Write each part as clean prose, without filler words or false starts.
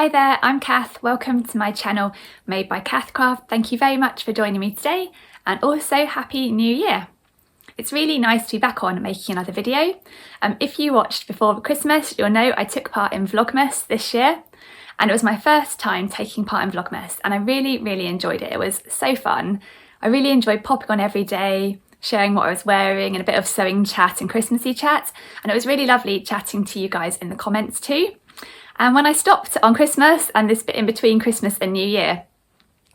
Hi there, I'm Cath. Welcome to my channel made by Cath Craft. Thank you very much for joining me today, and also Happy New Year. It's really nice to be back on making another video. If you watched before Christmas, you'll know I took part in Vlogmas this year, and it was my first time taking part in Vlogmas, and I really enjoyed it. It was so fun. I really enjoyed popping on every day, sharing what I was wearing and a bit of sewing chat and Christmassy chat, and it was really lovely chatting to you guys in the comments too. And when I stopped on Christmas and this bit in between Christmas and New Year,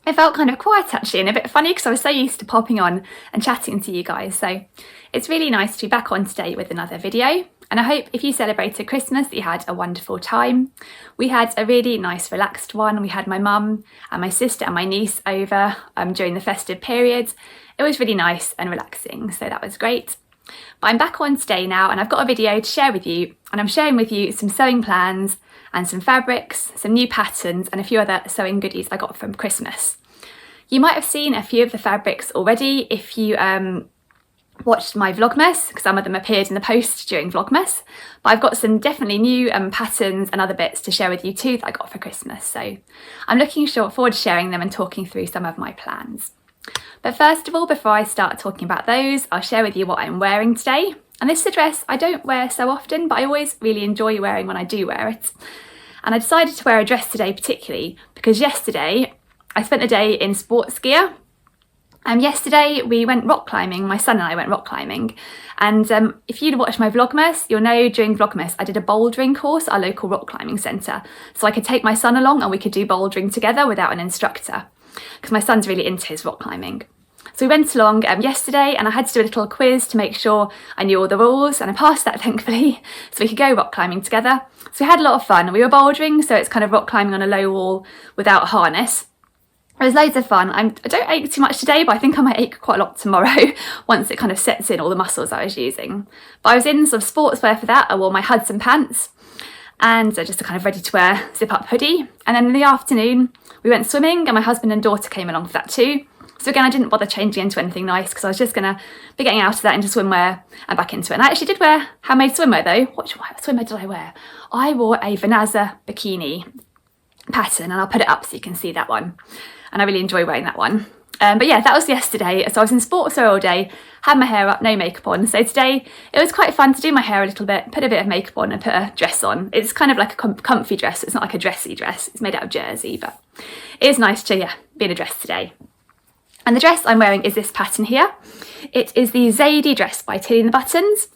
it felt kind of quiet actually, and a bit funny because I was so used to popping on and chatting to you guys. So it's really nice to be back on today with another video. And I hope if you celebrated Christmas that you had a wonderful time. We had a really nice relaxed one. We had my mum and my sister and my niece over during the festive period. It was really nice and relaxing, so that was great. But I'm back on today now, and I've got a video to share with you, and I'm sharing with you some sewing plans and some fabrics, some new patterns and a few other sewing goodies I got from Christmas. You might have seen a few of the fabrics already if you watched my Vlogmas, because some of them appeared in the post during Vlogmas, but I've got some definitely new patterns and other bits to share with you too that I got for Christmas, so I'm looking forward to sharing them and talking through some of my plans. But first of all, before I start talking about those, I'll share with you what I'm wearing today. And this is a dress I don't wear so often, but I always really enjoy wearing when I do wear it. And I decided to wear a dress today particularly because yesterday I spent the day in sports gear. Yesterday we went rock climbing, my son and I went rock climbing. And if you'd watched my Vlogmas, you'll know during Vlogmas I did a bouldering course at our local rock climbing centre. So I could take my son along and we could do bouldering together without an instructor, because my son's really into his rock climbing. So we went along yesterday, and I had to do a little quiz to make sure I knew all the rules, and I passed that thankfully, so we could go rock climbing together. So we had a lot of fun. We were bouldering, so it's kind of rock climbing on a low wall without a harness. It was loads of fun. I don't ache too much today, but I think I might ache quite a lot tomorrow once it kind of sets in all the muscles I was using. But I was in sort of sportswear for that. I wore my Hudson pants and just a kind of ready to wear zip up hoodie. And then in the afternoon, we went swimming, and my husband and daughter came along for that too. So again, I didn't bother changing into anything nice because I was just going to be getting out of that into swimwear and back into it. And I actually did wear handmade swimwear though. What swimwear did I wear? I wore a Vanazza bikini pattern, and I'll put it up so you can see that one. And I really enjoy wearing that one. But yeah, that was yesterday. So I was in sportswear all day, had my hair up, no makeup on. So today it was quite fun to do my hair a little bit, put a bit of makeup on and put a dress on. It's kind of like a comfy dress. It's not like a dressy dress. It's made out of jersey, but it is nice to, be in a dress today. And the dress I'm wearing is this pattern here. It is the Zadie dress by Tilly and the Buttons.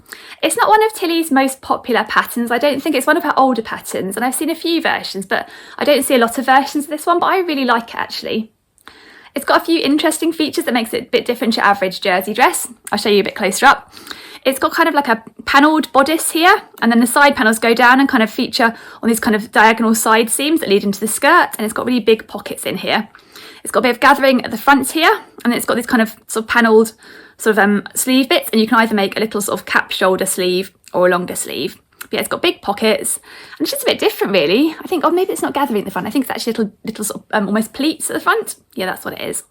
It's not one of Tilly's most popular patterns. I don't think it's one of her older patterns, and I've seen a few versions, but I don't see a lot of versions of this one, but I really like it actually. It's got a few interesting features that makes it a bit different to your average jersey dress. I'll show you a bit closer up. It's got kind of like a panelled bodice here, and then the side panels go down and kind of feature on these kind of diagonal side seams that lead into the skirt, and it's got really big pockets in here. It's got a bit of gathering at the front here, and it's got this kind of sort of panelled sort of sleeve bits, and you can either make a little sort of cap shoulder sleeve or a longer sleeve. But yeah, it's got big pockets, and it's just a bit different really. I think, maybe it's not gathering at the front. I think it's actually little sort of almost pleats at the front. Yeah, that's what it is.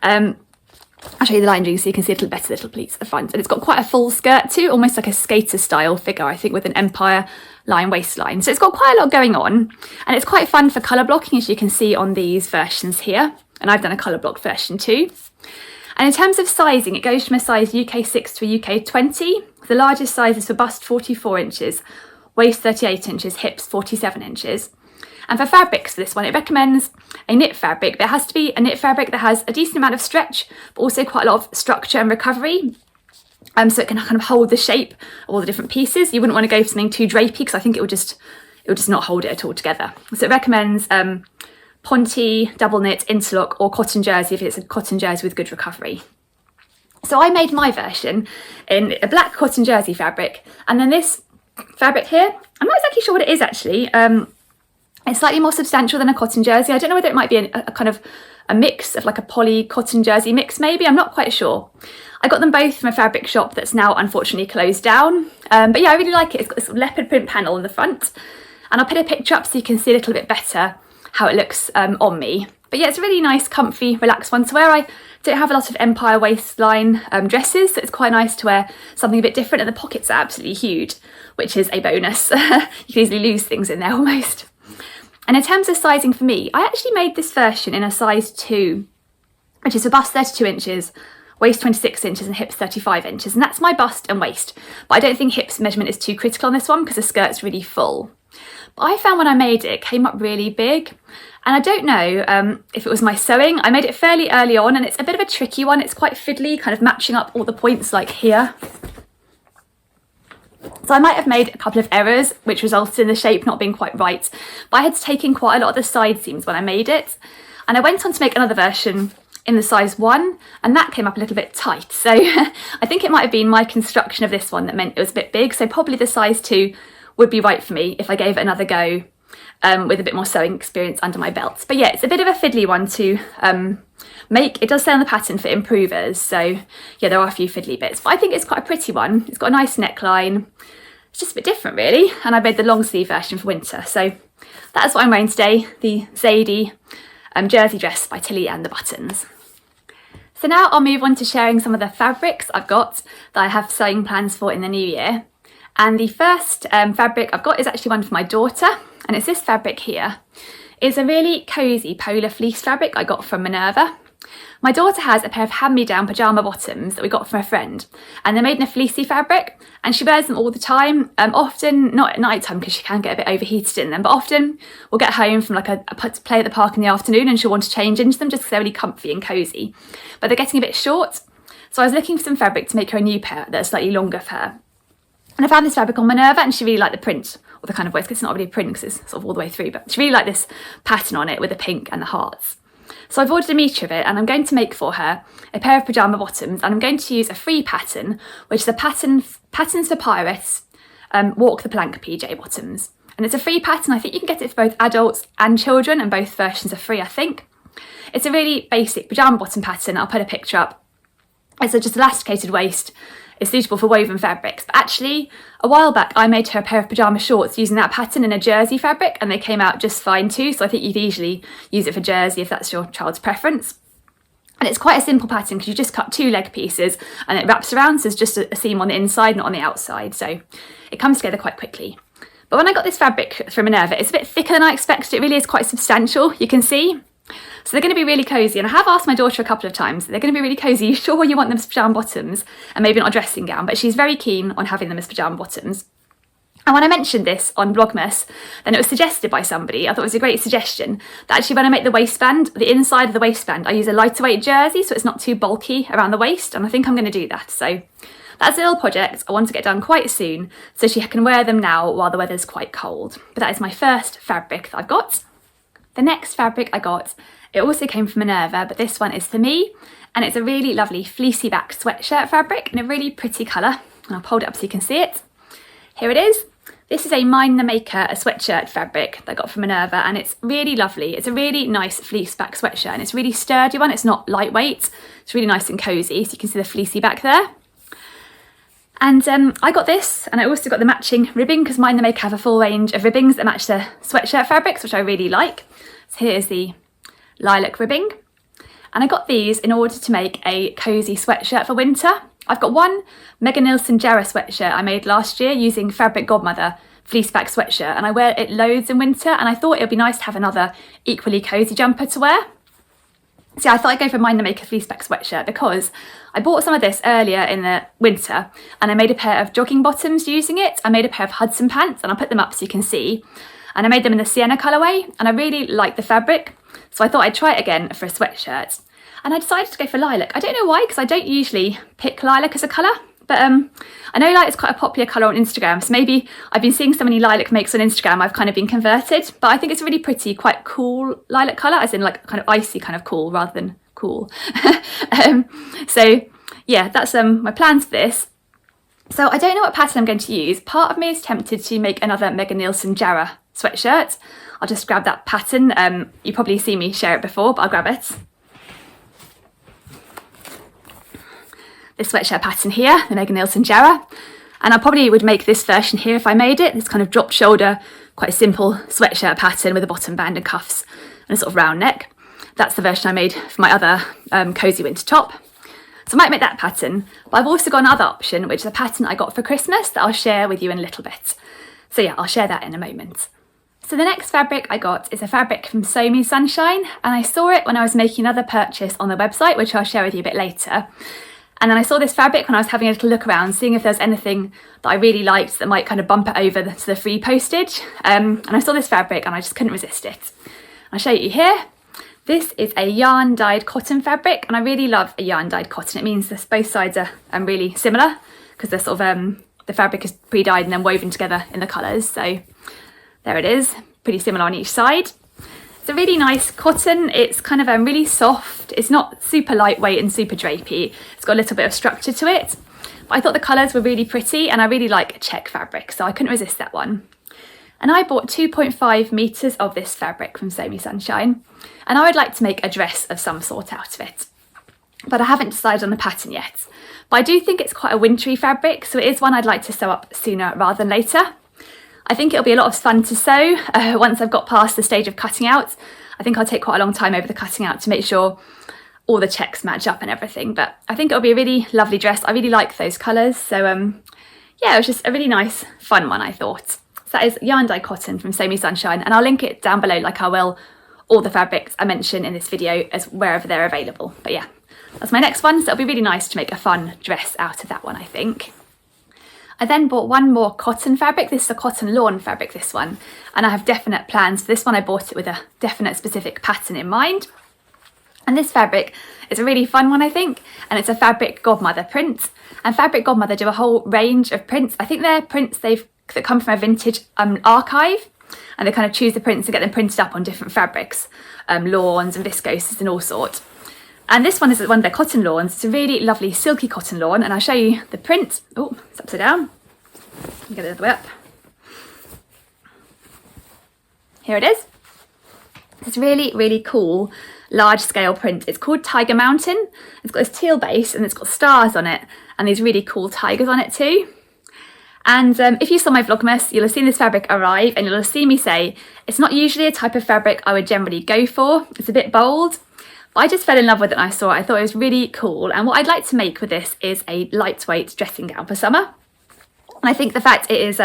I'll show you the line so you can see a little better little pleats at the front. And it's got quite a full skirt too, almost like a skater style figure, I think, with an empire line waistline. So it's got quite a lot going on, and it's quite fun for colour blocking, as you can see on these versions here. And I've done a colour block version too. And in terms of sizing, it goes from a size UK 6 to a UK 20. The largest size is for bust 44 inches, waist 38 inches, hips 47 inches. And for fabrics for this one, it recommends a knit fabric, but it has to be a knit fabric that has a decent amount of stretch, but also quite a lot of structure and recovery. So it can kind of hold the shape of all the different pieces. You wouldn't want to go for something too drapey because I think it would just not hold it at all together. So it recommends Ponte, double knit, interlock or cotton jersey if it's a cotton jersey with good recovery. So I made my version in a black cotton jersey fabric, and then this fabric here, I'm not exactly sure what it is actually. It's slightly more substantial than a cotton jersey. I don't know whether it might be a kind of a mix of like a poly cotton jersey mix maybe, I'm not quite sure. I got them both from a fabric shop that's now unfortunately closed down. But yeah, I really like it. It's got this leopard print panel on the front, and I'll put a picture up so you can see a little bit better how it looks on me. But yeah, it's a really nice, comfy, relaxed one to wear. I don't have a lot of empire waistline dresses, so it's quite nice to wear something a bit different, and the pockets are absolutely huge, which is a bonus. You can easily lose things in there almost. And in terms of sizing for me, I actually made this version in a size 2, which is a bust 32 inches, waist 26 inches and hips 35 inches. And that's my bust and waist. But I don't think hips measurement is too critical on this one because the skirt's really full. But I found when I made it, it came up really big. And I don't know if it was my sewing. I made it fairly early on and it's a bit of a tricky one. It's quite fiddly, kind of matching up all the points like here. So I might have made a couple of errors, which resulted in the shape not being quite right. But I had to take in quite a lot of the side seams when I made it. And I went on to make another version in the size 1, and that came up a little bit tight. So I think it might have been my construction of this one that meant it was a bit big. So probably the size 2 would be right for me if I gave it another go with a bit more sewing experience under my belt. But yeah, it's a bit of a fiddly one to make. It does say on the pattern for improvers, so yeah, there are a few fiddly bits, but I think it's quite a pretty one. It's got a nice neckline. It's just a bit different really, and I made the long sleeve version for winter. So that's what I'm wearing today, the Zadie jersey dress by Tilly and the Buttons. So now I'll move on to sharing some of the fabrics I've got that I have sewing plans for in the new year. And the first fabric I've got is actually one for my daughter, and it's this fabric here. It's a really cosy polar fleece fabric I got from Minerva. My daughter has a pair of hand-me-down pyjama bottoms that we got from a friend, and they're made in a fleecy fabric, and she wears them all the time, often not at night time because she can get a bit overheated in them, but often we'll get home from like a play at the park in the afternoon and she'll want to change into them just because they're really comfy and cosy, but they're getting a bit short. So I was looking for some fabric to make her a new pair that's slightly longer for her, and I found this fabric on Minerva and she really liked the print, or the kind of waist, it's not really a print because it's sort of all the way through, but she really liked this pattern on it with the pink and the hearts. So I've ordered a metre of it and I'm going to make for her a pair of pyjama bottoms, and I'm going to use a free pattern, which is a Patterns for Pirates Walk the Plank PJ bottoms. And it's a free pattern. I think you can get it for both adults and children, and both versions are free, I think. It's a really basic pyjama bottom pattern. I'll put a picture up. It's just elasticated waist. It's suitable for woven fabrics, but actually a while back I made her a pair of pyjama shorts using that pattern in a jersey fabric, and they came out just fine too, so I think you'd easily use it for jersey if that's your child's preference. And it's quite a simple pattern because you just cut 2 leg pieces and it wraps around, so there's just a seam on the inside, not on the outside, so it comes together quite quickly. But when I got this fabric from Minerva, it's a bit thicker than I expected. It really is quite substantial, you can see. So they're going to be really cosy, and I have asked my daughter a couple of times, they're going to be really cosy, you sure you want them as pyjama bottoms and maybe not a dressing gown? But she's very keen on having them as pyjama bottoms. And when I mentioned this on Vlogmas, then it was suggested by somebody, I thought it was a great suggestion, that actually when I make the waistband, the inside of the waistband, I use a lighter weight jersey so it's not too bulky around the waist, and I think I'm going to do that. So that's a little project I want to get done quite soon so she can wear them now while the weather's quite cold. But that is my first fabric that I've got. The next fabric I got, it also came from Minerva, but this one is for me, and it's a really lovely fleecy back sweatshirt fabric in a really pretty colour. And I'll hold it up so you can see it. Here it is. This is a Mind the Maker, a sweatshirt fabric that I got from Minerva, and it's really lovely. It's a really nice fleece back sweatshirt, and it's a really sturdy one. It's not lightweight. It's really nice and cosy, so you can see the fleecy back there. And I got this, and I also got the matching ribbing because Mind the Maker have a full range of ribbings that match the sweatshirt fabrics, which I really like. So here's the lilac ribbing, and I got these in order to make a cosy sweatshirt for winter. I've got one Megan Nilsson Jarrah sweatshirt I made last year using Fabric Godmother fleece back sweatshirt, and I wear it loads in winter, and I thought it would be nice to have another equally cosy jumper to wear. So I thought I'd go for Mind the Maker fleece back sweatshirt because I bought some of this earlier in the winter and I made a pair of jogging bottoms using it. I made a pair of Hudson pants, and I'll put them up so you can see, and I made them in the sienna colourway, and I really like the fabric, so I thought I'd try it again for a sweatshirt. And I decided to go for lilac. I don't know why, because I don't usually pick lilac as a colour, but I know lilac is quite a popular colour on Instagram, so maybe I've been seeing so many lilac makes on Instagram, I've kind of been converted. But I think it's a really pretty, quite cool lilac colour, as in like kind of icy kind of cool rather than cool. So yeah, that's my plans for this. So I don't know what pattern I'm going to use. Part of me is tempted to make another Megan Nilsson Jarrah sweatshirt. I'll just grab that pattern. You probably see me share it before, but I'll grab it. This sweatshirt pattern here, the Megan Nilsson Jarrah. And I probably would make this version here if I made it. This kind of drop shoulder, quite a simple sweatshirt pattern with a bottom band and cuffs and a sort of round neck. That's the version I made for my other cosy winter top. So I might make that pattern, but I've also got another option, which is a pattern I got for Christmas that I'll share with you in a little bit. So yeah, I'll share that in a moment. So the next fabric I got is a fabric from Sew Me Sunshine, and I saw it when I was making another purchase on the website, which I'll share with you a bit later. And then I saw this fabric when I was having a little look around, seeing if there's anything that I really liked that might kind of bump it over to the free postage. And I saw this fabric and I just couldn't resist it. I'll show you here. This is a yarn dyed cotton fabric, and I really love a yarn dyed cotton. It means that both sides are really similar, because they're sort of the fabric is pre-dyed and then woven together in the colours. So there it is, pretty similar on each side. It's a really nice cotton. It's kind of really soft. It's not super lightweight and super drapey. It's got a little bit of structure to it. But I thought the colours were really pretty, and I really like a check fabric, so I couldn't resist that one. And I bought 2.5 metres of this fabric from Sew Me Sunshine, and I would like to make a dress of some sort out of it. But I haven't decided on the pattern yet. But I do think it's quite a wintry fabric, so it is one I'd like to sew up sooner rather than later. I think it'll be a lot of fun to sew once I've got past the stage of cutting out. I think I'll take quite a long time over the cutting out to make sure all the checks match up and everything, but I think it'll be a really lovely dress. I really like those colours, so yeah, it was just a really nice, fun one, I thought. So that is yarn dyed cotton from Sew Me Sunshine, and I'll link it down below like I will all the fabrics I mention in this video as wherever they're available. But yeah, that's my next one, so it'll be really nice to make a fun dress out of that one, I think. I then bought one more cotton fabric. This is a cotton lawn fabric, this one, and I have definite plans for this one. I bought it with a definite specific pattern in mind. And this fabric is a really fun one, I think, and it's a Fabric Godmother print. And Fabric Godmother do a whole range of prints. I think they're prints that come from a vintage archive, and they kind of choose the prints and get them printed up on different fabrics, lawns and viscoses and all sorts. And this one is one of their cotton lawns. It's a really lovely silky cotton lawn, and I'll show you the print. Oh, it's upside down. Let me get it all the way up. Here it is. It's really, really cool, large scale print. It's called Tiger Mountain. It's got this teal base and it's got stars on it, and these really cool tigers on it too. And if you saw my Vlogmas, you'll have seen this fabric arrive, and you'll have seen me say, it's not usually a type of fabric I would generally go for. It's a bit bold. But I just fell in love with it and I saw it. I thought it was really cool. And what I'd like to make with this is a lightweight dressing gown for summer. And I think the fact it is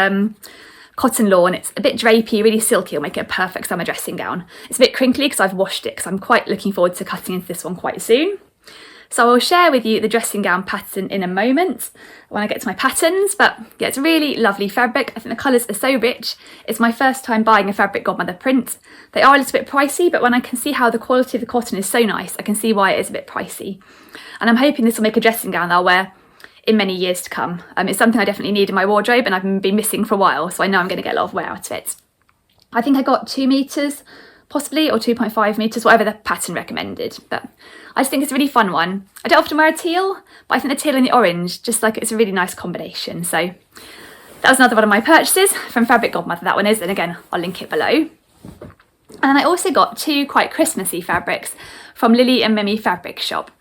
cotton lawn, it's a bit drapey, really silky, will make it a perfect summer dressing gown. It's a bit crinkly because I've washed it, because I'm quite looking forward to cutting into this one quite soon. So I'll share with you the dressing gown pattern in a moment when I get to my patterns, but yeah, it's a really lovely fabric. I think the colours are so rich. It's my first time buying a Fabric Godmother print. They are a little bit pricey, but when I can see how the quality of the cotton is so nice, I can see why it is a bit pricey. And I'm hoping this will make a dressing gown that I'll wear in many years to come. It's something I definitely need in my wardrobe, and I've been missing for a while, so I know I'm going to get a lot of wear out of it. I think I got 2 metres, possibly, or 2.5 metres, whatever the pattern recommended. But I just think it's a really fun one. I don't often wear a teal, but I think the teal and the orange, just like, it's a really nice combination. So that was another one of my purchases from Fabric Godmother, that one is, and again, I'll link it below. And then I also got 2 quite Christmassy fabrics from Lily and Mimi Fabric Shop.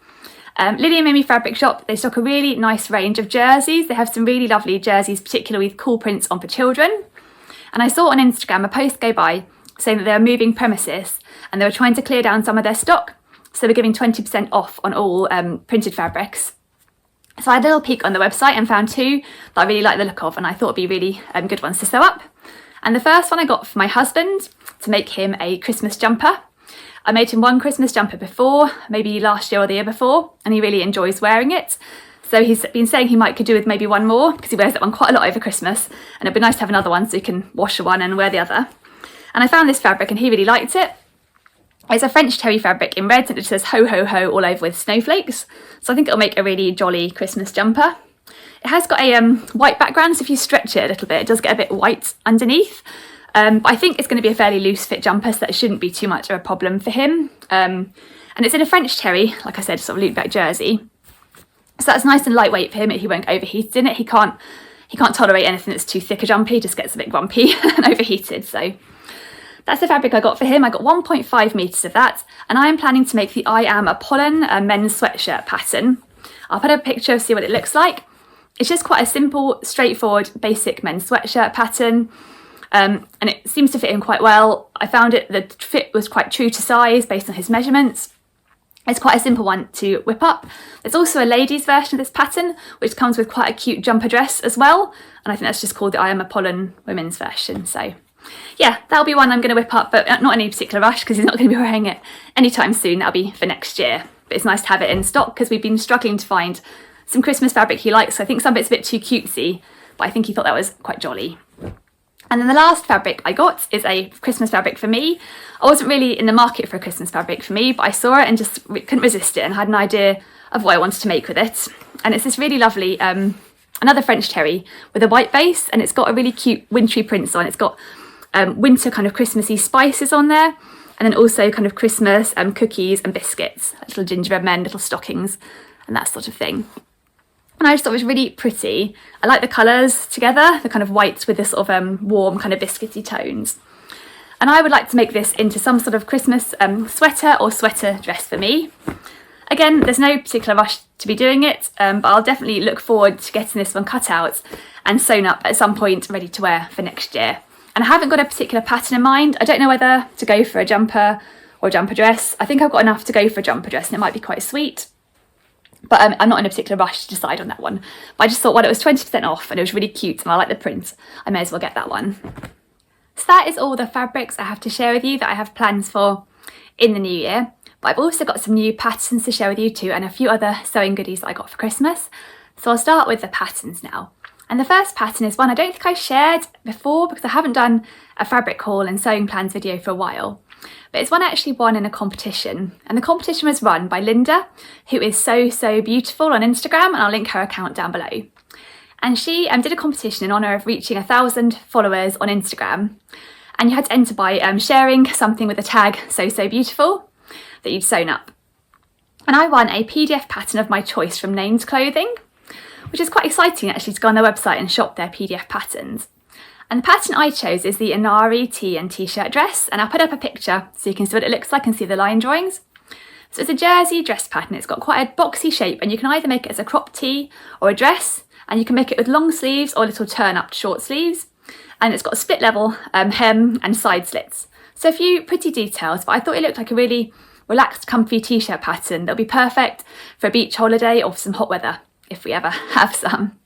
Lily and Mimi Fabric Shop, they stock a really nice range of jerseys. They have some really lovely jerseys, particularly with cool prints on for children. And I saw on Instagram a post go by saying that they were moving premises and they were trying to clear down some of their stock. So they're giving 20% off on all printed fabrics. So I had a little peek on the website and found 2 that I really like the look of, and I thought would be really good ones to sew up. And the first one I got for my husband to make him a Christmas jumper. I made him one Christmas jumper before, maybe last year or the year before, and he really enjoys wearing it. So he's been saying he might could do with maybe one more, because he wears that one quite a lot over Christmas, and it'd be nice to have another one so he can wash one and wear the other. And I found this fabric and he really liked it. It's a French terry fabric in red, and it says ho ho ho all over with snowflakes. So I think it'll make a really jolly Christmas jumper. It has got a white background, so if you stretch it a little bit, it does get a bit white underneath. But I think it's going to be a fairly loose fit jumper, so that shouldn't be too much of a problem for him. And it's in a French terry, like I said, sort of loop back jersey. So that's nice and lightweight for him. He won't get overheated in it. He can't tolerate anything that's too thick a jumper. He just gets a bit grumpy and overheated. So that's the fabric I got for him. I got 1.5 metres of that, and I am planning to make the I Am a Pollen men's sweatshirt pattern. I'll put a picture, see what it looks like. It's just quite a simple, straightforward, basic men's sweatshirt pattern. And it seems to fit him quite well. I found the fit was quite true to size based on his measurements. It's quite a simple one to whip up. There's also a ladies version of this pattern, which comes with quite a cute jumper dress as well. And I think that's just called the I Am a Pollen women's version. So yeah, that'll be one I'm going to whip up, but not in any particular rush because he's not going to be wearing it anytime soon. That'll be for next year. But it's nice to have it in stock because we've been struggling to find some Christmas fabric he likes. I think some bit's a bit too cutesy, but I think he thought that was quite jolly. And then the last fabric I got is a Christmas fabric for me. I wasn't really in the market for a Christmas fabric for me, but I saw it and just couldn't resist it and had an idea of what I wanted to make with it. And it's this really lovely, another French terry with a white base, and it's got a really cute wintry prints on. It's got winter kind of Christmassy spices on there, and then also kind of Christmas cookies and biscuits, like little gingerbread men, little stockings and that sort of thing. And I just thought it was really pretty. I like the colours together, the kind of whites with the sort of warm kind of biscuity tones. And I would like to make this into some sort of Christmas sweater or sweater dress for me. Again, there's no particular rush to be doing it, but I'll definitely look forward to getting this one cut out and sewn up at some point, ready to wear for next year. And I haven't got a particular pattern in mind. I don't know whether to go for a jumper or a jumper dress. I think I've got enough to go for a jumper dress and it might be quite sweet. But I'm not in a particular rush to decide on that one. But I just thought, well, it was 20% off and it was really cute and I like the print, I may as well get that one. So that is all the fabrics I have to share with you that I have plans for in the new year. But I've also got some new patterns to share with you too, and a few other sewing goodies that I got for Christmas. So I'll start with the patterns now. And the first pattern is one I don't think I shared before because I haven't done a fabric haul and sewing plans video for a while. But it's one I actually won in a competition, and the competition was run by Linda, who is so beautiful on Instagram, and I'll link her account down below. And she did a competition in honour of reaching 1,000 followers on Instagram, and you had to enter by sharing something with the tag so beautiful that you'd sewn up. And I won a PDF pattern of my choice from Named Clothing, which is quite exciting actually to go on their website and shop their PDF patterns. And the pattern I chose is the Inari tee and t-shirt dress, and I'll put up a picture so you can see what it looks like and see the line drawings. So it's a jersey dress pattern. It's got quite a boxy shape, and you can either make it as a crop tee or a dress, and you can make it with long sleeves or little turn-up short sleeves. And it's got a split level hem and side slits. So a few pretty details, but I thought it looked like a really relaxed, comfy t-shirt pattern that'll be perfect for a beach holiday or for some hot weather, if we ever have some.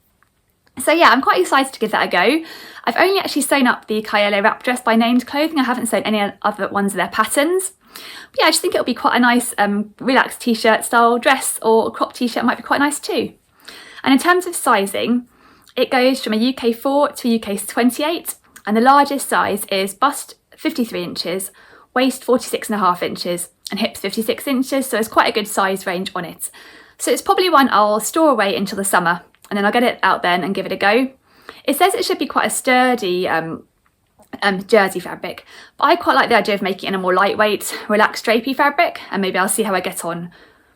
So yeah, I'm quite excited to give that a go. I've only actually sewn up the Kayole wrap dress by Named Clothing. I haven't sewn any other ones of their patterns. But yeah, I just think it'll be quite a nice relaxed t-shirt style dress, or a crop t-shirt might be quite nice too. And in terms of sizing, it goes from a UK 4 to a UK 28, and the largest size is bust 53 inches, waist 46.5 inches, and hips 56 inches, so it's quite a good size range on it. So it's probably one I'll store away until the summer, and then I'll get it out then and give it a go. It says it should be quite a sturdy jersey fabric, but I quite like the idea of making it in a more lightweight, relaxed drapey fabric, and maybe I'll see how I get on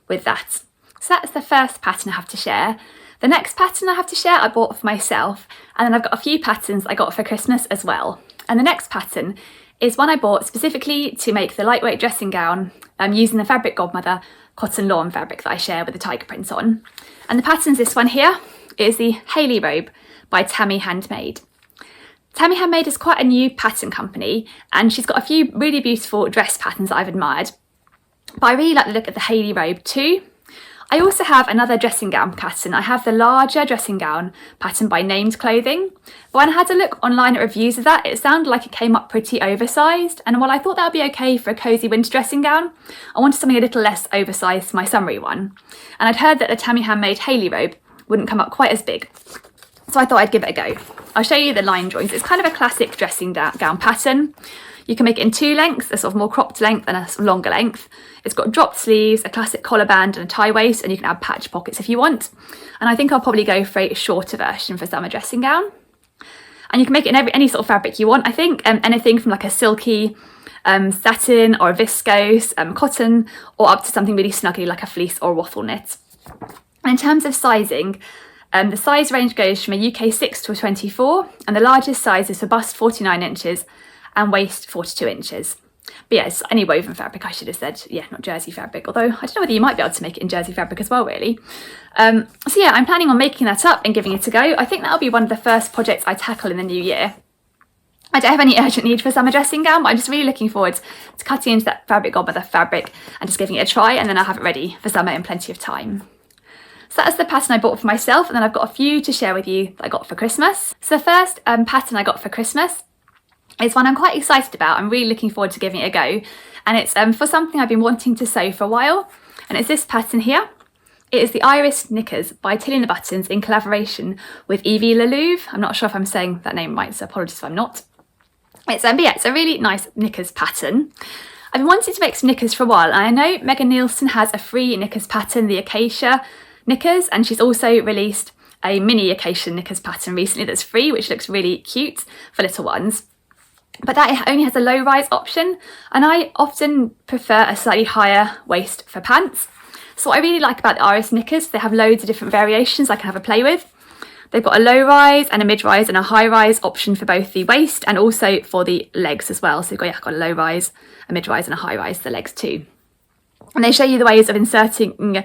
with that. So that's the first pattern I have to share. The next pattern I have to share I bought for myself, and then I've got a few patterns I got for Christmas as well. And the next pattern is one I bought specifically to make the lightweight dressing gown using the Fabric Godmother cotton lawn fabric that I share with the tiger print on. And the pattern's this one here. It is the Hayley Robe by Tammy Handmade. Tammy Handmade is quite a new pattern company, and she's got a few really beautiful dress patterns that I've admired. But I really like the look of the Hayley Robe too. I also have another dressing gown pattern. I have the larger dressing gown pattern by Named Clothing. But when I had a look online at reviews of that, it sounded like it came up pretty oversized. And while I thought that would be okay for a cosy winter dressing gown, I wanted something a little less oversized for my summery one. And I'd heard that the Tammy Handmade Hayley Robe wouldn't come up quite as big. So I thought I'd give it a go. I'll show you the line drawings. It's kind of a classic dressing gown pattern. You can make it in two lengths, a sort of more cropped length and a sort of longer length. It's got dropped sleeves, a classic collar band and a tie waist, and you can add patch pockets if you want. And I think I'll probably go for a shorter version for summer dressing gown. And you can make it in any sort of fabric you want, I think. Anything from like a silky satin or a viscose, cotton, or up to something really snuggly like a fleece or a waffle knit. And in terms of sizing, the size range goes from a UK 6 to a 24, and the largest size is for bust 49 inches and waist 42 inches. But yeah, it's any woven fabric, I should have said. Yeah, not jersey fabric, although I don't know whether you might be able to make it in jersey fabric as well, really. So yeah, I'm planning on making that up and giving it a go. I think that'll be one of the first projects I tackle in the new year. I don't have any urgent need for a summer dressing gown, but I'm just really looking forward to cutting into that Fabric Godmother fabric and just giving it a try, and then I'll have it ready for summer in plenty of time. So that's the pattern I bought for myself, and then I've got a few to share with you that I got for Christmas. So the first pattern I got for Christmas It's one I'm quite excited about. I'm really looking forward to giving it a go. And it's for something I've been wanting to sew for a while. And it's this pattern here. It is the Iris Knickers by Tilly and the Buttons in collaboration with Evie Lelouve. I'm not sure if I'm saying that name right, so apologies if I'm not. But yeah, it's a really nice knickers pattern. I've been wanting to make some knickers for a while, and I know Megan Nielsen has a free knickers pattern, the Acacia knickers, and she's also released a mini Acacia knickers pattern recently that's free, which looks really cute for little ones. But that only has a low rise option, and I often prefer a slightly higher waist for pants. So what I really like about the Iris knickers, they have loads of different variations I can have a play with. They've got a low rise and a mid rise and a high rise option for both the waist and also for the legs as well. So you've got a low rise, a mid rise and a high rise for the legs too. And they show you the ways of inserting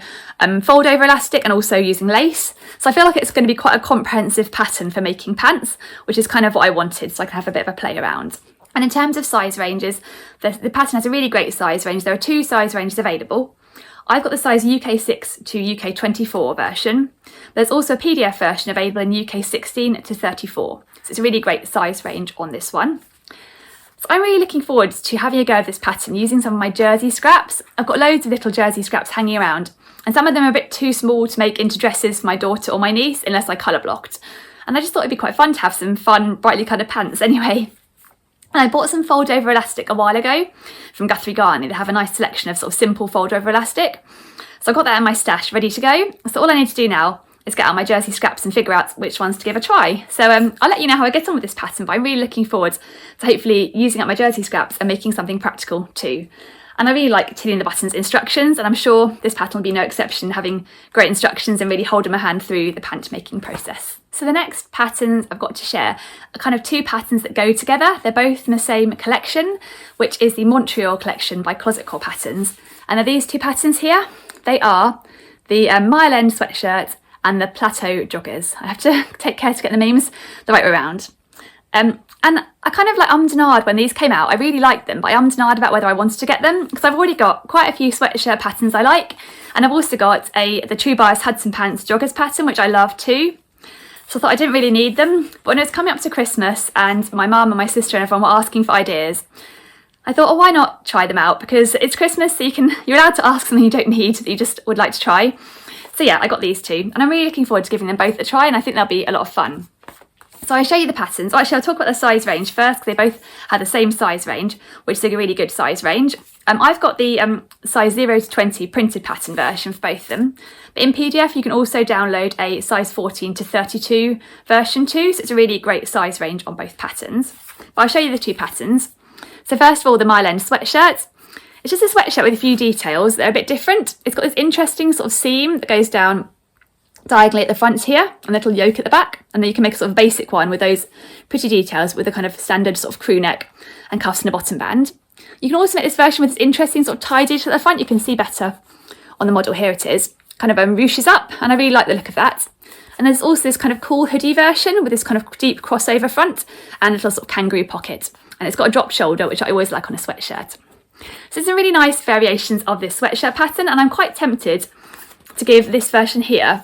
fold over elastic and also using lace. So I feel like it's going to be quite a comprehensive pattern for making pants, which is kind of what I wanted, so I can have a bit of a play around. And in terms of size ranges, the pattern has a really great size range. There are 2 size ranges available. I've got the size UK 6 to UK 24 version. There's also a PDF version available in UK 16 to 34. So it's a really great size range on this one. So I'm really looking forward to having a go of this pattern using some of my jersey scraps. I've got loads of little jersey scraps hanging around, and some of them are a bit too small to make into dresses for my daughter or my niece unless I colour blocked. And I just thought it'd be quite fun to have some fun, brightly coloured pants anyway. And I bought some fold over elastic a while ago from Guthrie Garney. They have a nice selection of sort of simple fold over elastic. So I've got that in my stash ready to go. So all I need to do now is get out my jersey scraps and figure out which ones to give a try. So I'll let you know how I get on with this pattern, but I'm really looking forward to hopefully using up my jersey scraps and making something practical too. And I really like Tilly and the Buttons instructions, and I'm sure this pattern will be no exception, having great instructions and really holding my hand through the pant making process. So the next patterns I've got to share are kind of 2 patterns that go together. They're both in the same collection, which is the Montreal collection by Closet Core Patterns. And are these 2 patterns here? They are the Mile End sweatshirt and the Plateau joggers. I have to take care to get the names the right way around. And I kind of like ummed and ahed when these came out. I really liked them, but I ummed and ahed about whether I wanted to get them because I've already got quite a few sweatshirt patterns I like, and I've also got the True Bias Hudson Pants joggers pattern, which I love too. So I thought I didn't really need them, but when it was coming up to Christmas and my mum and my sister and everyone were asking for ideas, I thought, oh, why not try them out? Because it's Christmas, so you're allowed to ask something you don't need that you just would like to try. So yeah, I got these 2, and I'm really looking forward to giving them both a try, and I think they'll be a lot of fun. So I'll show you the patterns. Actually, I'll talk about the size range first, because they both have the same size range, which is a really good size range. I've got the size 0 to 20 printed pattern version for both of them. But in PDF, you can also download a size 14 to 32 version too, so it's a really great size range on both patterns. But I'll show you the 2 patterns. So first of all, the Mile End sweatshirt. It's just a sweatshirt with a few details that are a bit different. It's got this interesting sort of seam that goes down diagonally at the front here, and a little yoke at the back, and then you can make a sort of basic one with those pretty details with a kind of standard sort of crew neck and cuffs and a bottom band. You can also make this version with this interesting sort of tie detail at the front. You can see better on the model. Here it is, kind of ruches up, and I really like the look of that. And there's also this kind of cool hoodie version with this kind of deep crossover front and a little sort of kangaroo pocket, and it's got a drop shoulder, which I always like on a sweatshirt. So there's some really nice variations of this sweatshirt pattern, and I'm quite tempted to give this version here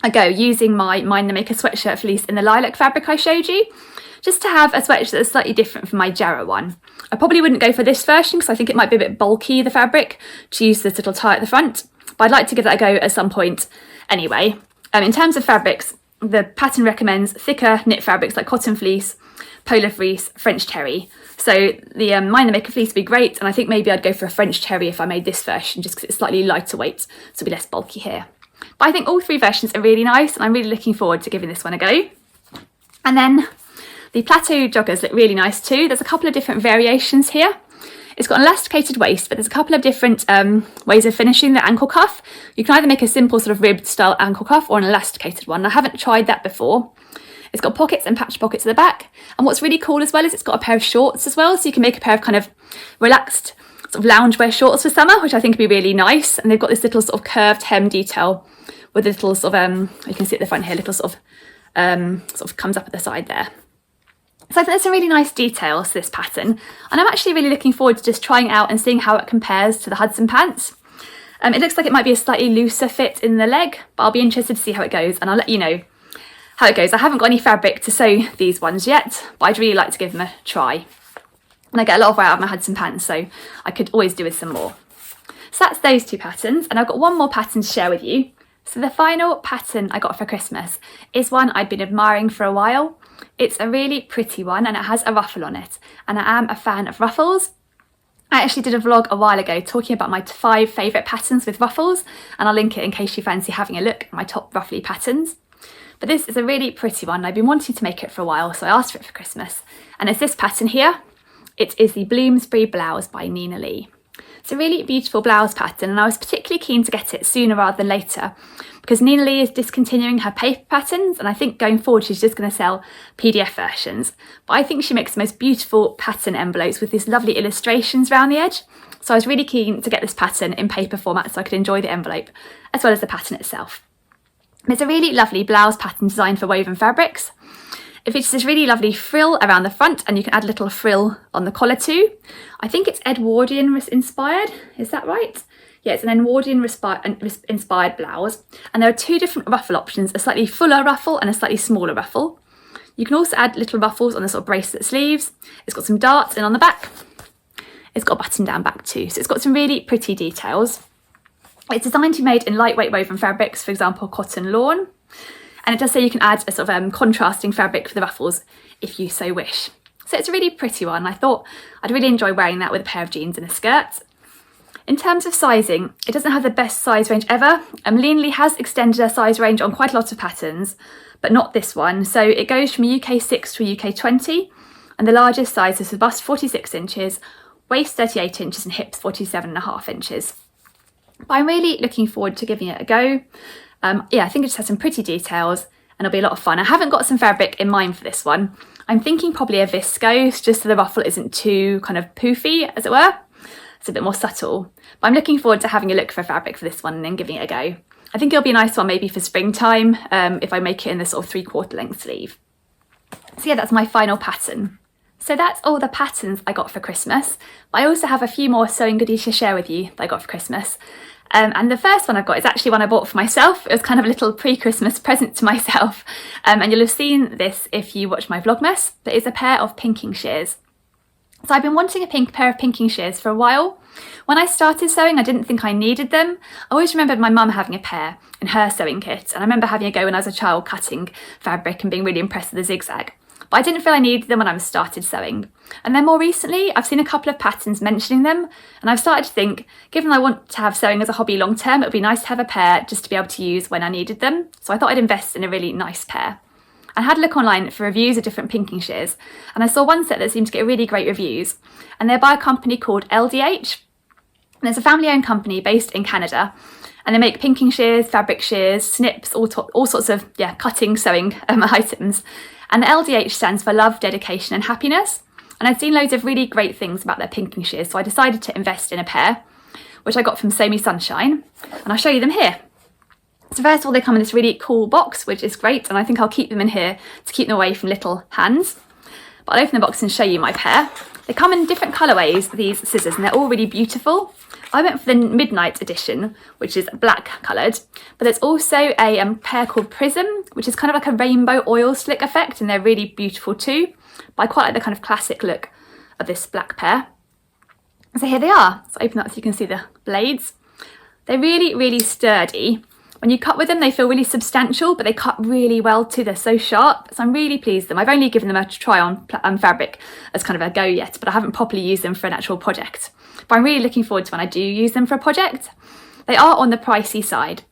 a go using my Mind the Maker sweatshirt fleece in the lilac fabric I showed you, just to have a sweatshirt that's slightly different from my Jarrah one. I probably wouldn't go for this version because I think it might be a bit bulky, the fabric, to use this little tie at the front, but I'd like to give that a go at some point anyway. In terms of fabrics, the pattern recommends thicker knit fabrics like cotton fleece, polar fleece, French terry. So the Mind the Maker fleece would be great, and I think maybe I'd go for a French terry if I made this version, just because it's slightly lighter weight, so it'll be less bulky here. But I think all 3 versions are really nice, and I'm really looking forward to giving this one a go. And then the Plateau joggers look really nice too. There's a couple of different variations here. It's got an elasticated waist, but there's a couple of different ways of finishing the ankle cuff. You can either make a simple sort of ribbed style ankle cuff or an elasticated one. I haven't tried that before. It's got pockets and patch pockets at the back. And what's really cool as well is it's got a pair of shorts as well. So you can make a pair of kind of relaxed sort of loungewear shorts for summer, which I think would be really nice. And they've got this little sort of curved hem detail with a little sort of, you can see at the front here, little sort of comes up at the side there. So I think there's some really nice details to this pattern. And I'm actually really looking forward to just trying it out and seeing how it compares to the Hudson pants. It looks like it might be a slightly looser fit in the leg, but I'll be interested to see how it goes, and I'll let you know how it goes. I haven't got any fabric to sew these ones yet, but I'd really like to give them a try. And I get a lot of wear out of my Hudson pants, so I could always do with some more. So that's those 2 patterns, and I've got one more pattern to share with you. So the final pattern I got for Christmas is one I'd been admiring for a while. It's a really pretty one and it has a ruffle on it, and I am a fan of ruffles. I actually did a vlog a while ago talking about my 5 favourite patterns with ruffles, and I'll link it in case you fancy having a look at my top ruffly patterns. But this is a really pretty one. I've been wanting to make it for a while, so I asked for it for Christmas. And it's this pattern here. It is the Bloomsbury Blouse by Nina Lee. It's a really beautiful blouse pattern, and I was particularly keen to get it sooner rather than later because Nina Lee is discontinuing her paper patterns, and I think going forward she's just going to sell PDF versions. But I think she makes the most beautiful pattern envelopes with these lovely illustrations around the edge. So I was really keen to get this pattern in paper format so I could enjoy the envelope as well as the pattern itself. It's a really lovely blouse pattern designed for woven fabrics. It features this really lovely frill around the front, and you can add a little frill on the collar too. I think it's Edwardian inspired, is that right? Yeah, it's an Edwardian inspired blouse, and there are 2 different ruffle options, a slightly fuller ruffle and a slightly smaller ruffle. You can also add little ruffles on the sort of bracelet sleeves. It's got some darts, and on the back it's got a button down back too, so it's got some really pretty details. It's designed to be made in lightweight woven fabrics, for example cotton lawn. And it does say you can add a sort of contrasting fabric for the ruffles if you so wish. So it's a really pretty one. I thought I'd really enjoy wearing that with a pair of jeans and a skirt. In terms of sizing, it doesn't have the best size range ever. Nina Lee has extended her size range on quite a lot of patterns, but not this one. So it goes from UK 6 to UK 20, and the largest size is for bust 46 inches, waist 38 inches and hips 47.5 inches. But I'm really looking forward to giving it a go. Yeah, I think it just has some pretty details and it'll be a lot of fun. I haven't got some fabric in mind for this one. I'm thinking probably a viscose, just so the ruffle isn't too kind of poofy, as it were. It's a bit more subtle. But I'm looking forward to having a look for fabric for this one and then giving it a go. I think it'll be a nice one maybe for springtime if I make it in this sort of 3/4 length sleeve. So yeah, that's my final pattern. So that's all the patterns I got for Christmas. But I also have a few more sewing goodies to share with you that I got for Christmas. And the first one I've got is actually one I bought for myself. It was kind of a little pre-Christmas present to myself. And you'll have seen this if you watch my Vlogmas, but it's a pair of pinking shears. So I've been wanting a pair of pinking shears for a while. When I started sewing, I didn't think I needed them. I always remembered my mum having a pair in her sewing kit. And I remember having a go when I was a child cutting fabric and being really impressed with the zigzag. But I didn't feel I needed them when I started sewing. And then more recently, I've seen a couple of patterns mentioning them, and I've started to think, given I want to have sewing as a hobby long term, it would be nice to have a pair just to be able to use when I needed them. So I thought I'd invest in a really nice pair. I had a look online for reviews of different pinking shears, and I saw one set that seemed to get really great reviews, and they're by a company called LDH. And it's a family-owned company based in Canada, and they make pinking shears, fabric shears, snips, all sorts of cutting, sewing items. And the LDH stands for Love, Dedication and Happiness. And I'd seen loads of really great things about their pinking shears, so I decided to invest in a pair, which I got from Sew Me Sunshine, and I'll show you them here. So first of all, they come in this really cool box, which is great, and I think I'll keep them in here to keep them away from little hands. But I'll open the box and show you my pair. They come in different colourways, these scissors, and they're all really beautiful. I went for the Midnight edition, which is black coloured, but there's also a pair called Prism, which is kind of like a rainbow oil slick effect, and they're really beautiful too. But I quite like the kind of classic look of this black pair. So here they are. So open up so you can see the blades. They're really, really sturdy. When you cut with them, they feel really substantial, but they cut really well too. They're so sharp. So I'm really pleased with them. I've only given them a try on fabric as kind of a go yet, but I haven't properly used them for an actual project. But I'm really looking forward to when I do use them for a project. They are on the pricey side,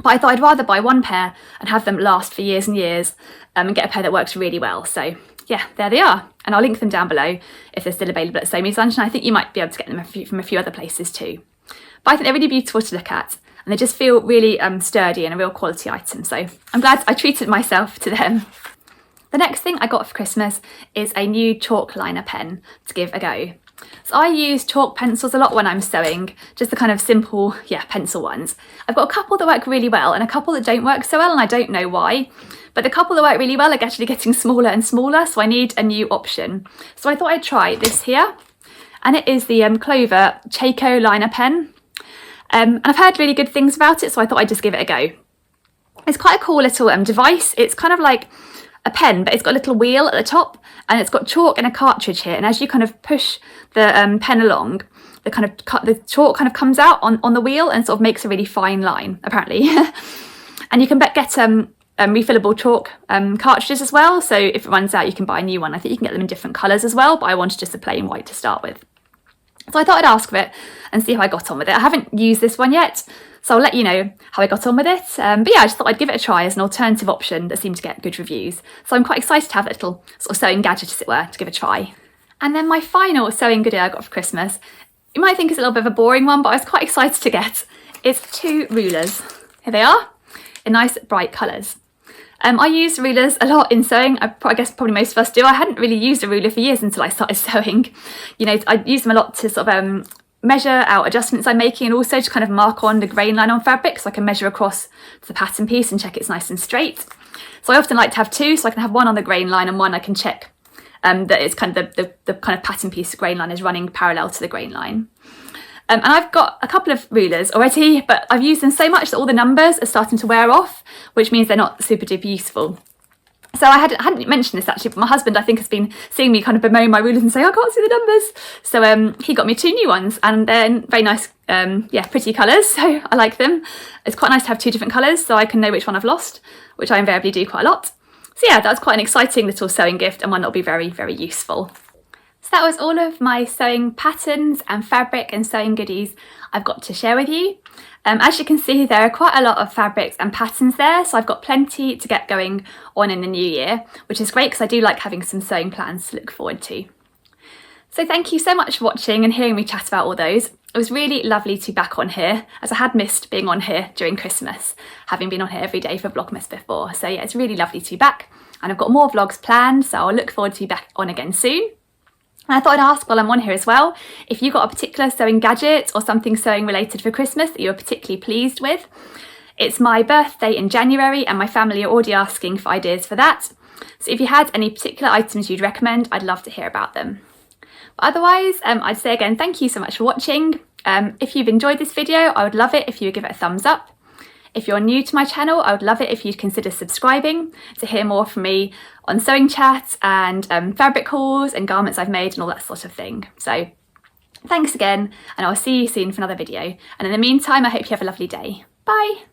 but I thought I'd rather buy one pair and have them last for years and years and get a pair that works really well. So yeah, there they are. And I'll link them down below if they're still available at Sew Me Sunshine. I think you might be able to get them from a few other places too. But I think they're really beautiful to look at, and they just feel really sturdy and a real quality item. So I'm glad I treated myself to them. The next thing I got for Christmas is a new chalk liner pen to give a go. So I use chalk pencils a lot when I'm sewing, just the kind of simple, pencil ones. I've got a couple that work really well and a couple that don't work so well, and I don't know why. But the couple that work really well are actually getting smaller and smaller, so I need a new option. So I thought I'd try this here, and it is the Clover Chaco liner pen. And I've heard really good things about it, so I thought I'd just give it a go. It's quite a cool little device. It's kind of like a pen, but it's got a little wheel at the top, and it's got chalk and a cartridge here. And as you kind of push the pen along, the chalk kind of comes out on the wheel and sort of makes a really fine line, apparently. And you can get refillable chalk cartridges as well. So if it runs out, you can buy a new one. I think you can get them in different colours as well, but I wanted just a plain white to start with. So I thought I'd ask for it and see how I got on with it. I haven't used this one yet, so I'll let you know how I got on with it. But yeah, I just thought I'd give it a try as an alternative option that seemed to get good reviews. So I'm quite excited to have a little sort of sewing gadget, as it were, to give a try. And then my final sewing goodie I got for Christmas, you might think it's a little bit of a boring one, but I was quite excited to get, is 2 rulers. Here they are, in nice bright colours. I use rulers a lot in sewing. I guess probably most of us do. I hadn't really used a ruler for years until I started sewing. You know, I use them a lot to sort of measure out adjustments I'm making, and also to kind of mark on the grain line on fabric, so I can measure across to the pattern piece and check it's nice and straight. So I often like to have 2, so I can have one on the grain line and one I can check that it's kind of the kind of pattern piece grain line is running parallel to the grain line. And I've got a couple of rulers already, but I've used them so much that all the numbers are starting to wear off, which means they're not super duper useful. So I hadn't mentioned this actually, but my husband I think has been seeing me kind of bemoan my rulers and say I can't see the numbers. So he got me 2 new ones, and they're very nice, pretty colours, so I like them. It's quite nice to have 2 different colours so I can know which one I've lost, which I invariably do quite a lot. So yeah, that's quite an exciting little sewing gift, and one that'll be very, very useful. So that was all of my sewing patterns and fabric and sewing goodies I've got to share with you. As you can see, there are quite a lot of fabrics and patterns there, so I've got plenty to get going on in the new year, which is great because I do like having some sewing plans to look forward to. So thank you so much for watching and hearing me chat about all those. It was really lovely to be back on here, as I had missed being on here during Christmas, having been on here every day for Vlogmas before. So yeah, it's really lovely to be back, and I've got more vlogs planned, so I'll look forward to be back on again soon. And I thought I'd ask while I'm on here as well, if you got a particular sewing gadget or something sewing related for Christmas that you were particularly pleased with. It's my birthday in January and my family are already asking for ideas for that. So if you had any particular items you'd recommend, I'd love to hear about them. But otherwise, I'd say again, thank you so much for watching. If you've enjoyed this video, I would love it if you would give it a thumbs up. If you're new to my channel, I would love it if you'd consider subscribing to hear more from me on sewing chats and fabric hauls and garments I've made and all that sort of thing. So thanks again, and I'll see you soon for another video. And in the meantime, I hope you have a lovely day. Bye.